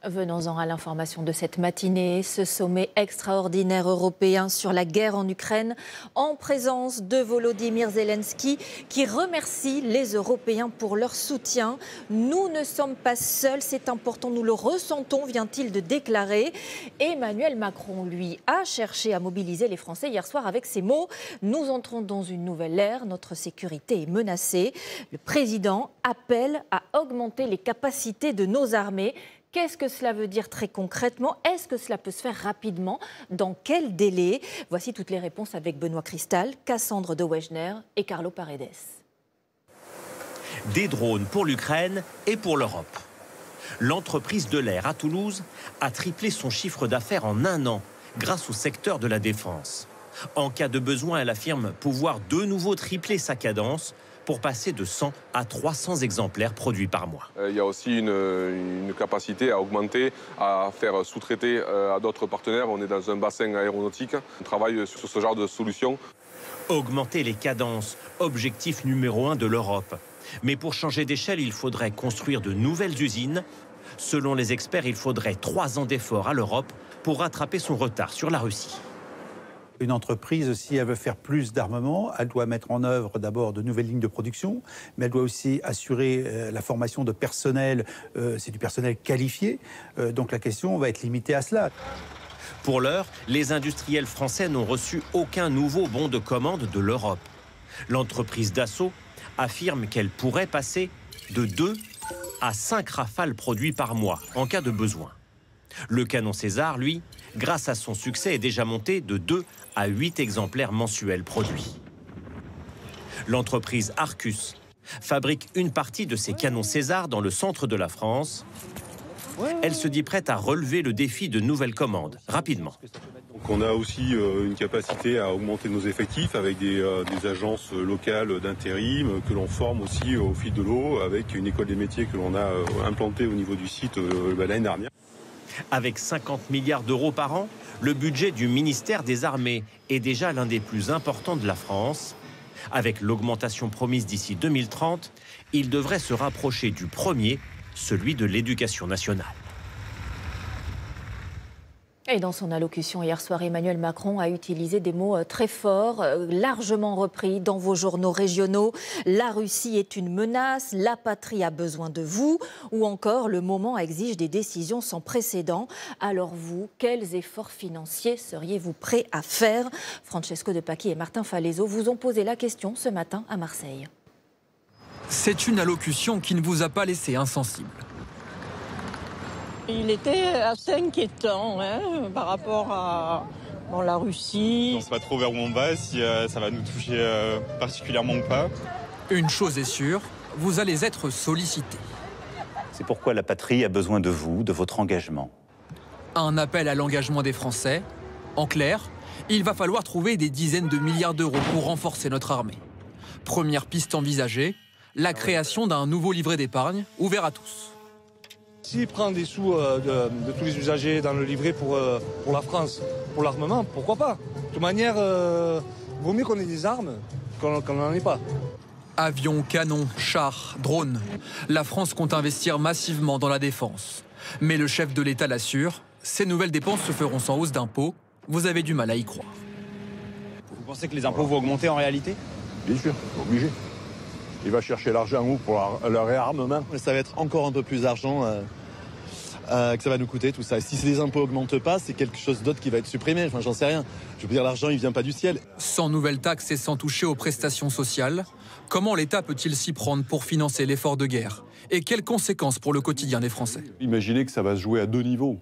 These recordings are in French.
Venons-en à l'information de cette matinée. Ce sommet extraordinaire européen sur la guerre en Ukraine, en présence de Volodymyr Zelensky, qui remercie les Européens pour leur soutien. Nous ne sommes pas seuls, c'est important, nous le ressentons, vient-il de déclarer. Emmanuel Macron, lui, a cherché à mobiliser les Français hier soir avec ces mots. Nous entrons dans une nouvelle ère, notre sécurité est menacée. Le président appelle à augmenter les capacités de nos armées. Qu'est-ce que cela veut dire très concrètement? Est-ce que cela peut se faire rapidement? Dans quel délai? Voici toutes les réponses avec Benoît Cristal, Cassandre de Wegner et Carlo Paredes. Des drones pour l'Ukraine et pour l'Europe. L'entreprise de l'air à Toulouse a triplé son chiffre d'affaires en un an grâce au secteur de la défense. En cas de besoin, elle affirme pouvoir de nouveau tripler sa cadence pour passer de 100 à 300 exemplaires produits par mois. Il y a aussi une capacité à augmenter, à faire sous-traiter à d'autres partenaires. On est dans un bassin aéronautique, on travaille sur ce genre de solutions. Augmenter les cadences, objectif numéro 1 de l'Europe. Mais pour changer d'échelle, il faudrait construire de nouvelles usines. Selon les experts, il faudrait 3 ans d'efforts à l'Europe pour rattraper son retard sur la Russie. Une entreprise, si elle veut faire plus d'armement, elle doit mettre en œuvre d'abord de nouvelles lignes de production, mais elle doit aussi assurer la formation de personnel, c'est du personnel qualifié, donc la question va être limitée à cela. Pour l'heure, les industriels français n'ont reçu aucun nouveau bon de commande de l'Europe. L'entreprise Dassault affirme qu'elle pourrait passer de 2 à 5 rafales produits par mois en cas de besoin. Le canon César, lui, grâce à son succès, est déjà monté de 2 à 8 exemplaires mensuels produits. L'entreprise Arcus fabrique une partie de ces canons César dans le centre de la France. Elle se dit prête à relever le défi de nouvelles commandes, rapidement. Donc on a aussi une capacité à augmenter nos effectifs avec des agences locales d'intérim que l'on forme aussi au fil de l'eau, avec une école des métiers que l'on a implantée au niveau du site l'année dernière. Avec 50 milliards d'euros par an, le budget du ministère des Armées est déjà l'un des plus importants de la France. Avec l'augmentation promise d'ici 2030, il devrait se rapprocher du premier, celui de l'éducation nationale. Et dans son allocution hier soir, Emmanuel Macron a utilisé des mots très forts, largement repris dans vos journaux régionaux. La Russie est une menace, la patrie a besoin de vous, ou encore le moment exige des décisions sans précédent. Alors vous, quels efforts financiers seriez-vous prêts à faire? Francesco De Pacchi et Martin Falezzo vous ont posé la question ce matin à Marseille. C'est une allocution qui ne vous a pas laissé insensible. Il était assez inquiétant par rapport à la Russie. On ne sait pas trop vers où on va, si ça va nous toucher particulièrement ou pas. Une chose est sûre, vous allez être sollicité. C'est pourquoi la patrie a besoin de vous, de votre engagement. Un appel à l'engagement des Français. En clair, il va falloir trouver des dizaines de milliards d'euros pour renforcer notre armée. Première piste envisagée, la création d'un nouveau livret d'épargne ouvert à tous. S'il prend des sous de tous les usagers dans le livret pour la France, pour l'armement, pourquoi pas? De toute manière, vaut mieux qu'on ait des armes qu'on n'en ait pas. Avions, canons, chars, drones. La France compte investir massivement dans la défense. Mais le chef de l'État l'assure, ces nouvelles dépenses se feront sans hausse d'impôts. Vous avez du mal à y croire. Vous pensez que les impôts vont augmenter en réalité? Bien sûr, obligé. Il va chercher l'argent où pour le réarmement. Ça va être encore un peu plus d'argent que ça va nous coûter tout ça. Et si les impôts augmentent pas, c'est quelque chose d'autre qui va être supprimé. Enfin, j'en sais rien. Je veux dire, l'argent, il vient pas du ciel. Sans nouvelles taxes et sans toucher aux prestations sociales, comment l'État peut-il s'y prendre pour financer l'effort de guerre? Et quelles conséquences pour le quotidien des Français? Imaginez que ça va se jouer à 2 niveaux.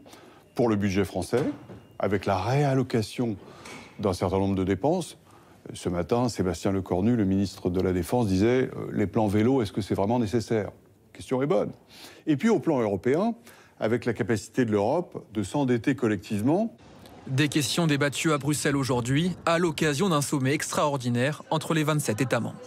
Pour le budget français, avec la réallocation d'un certain nombre de dépenses. Ce matin, Sébastien Lecornu, le ministre de la Défense, disait « Les plans vélo, est-ce que c'est vraiment nécessaire ?» La question est bonne. Et puis au plan européen, avec la capacité de l'Europe de s'endetter collectivement. Des questions débattues à Bruxelles aujourd'hui, à l'occasion d'un sommet extraordinaire entre les 27 États membres.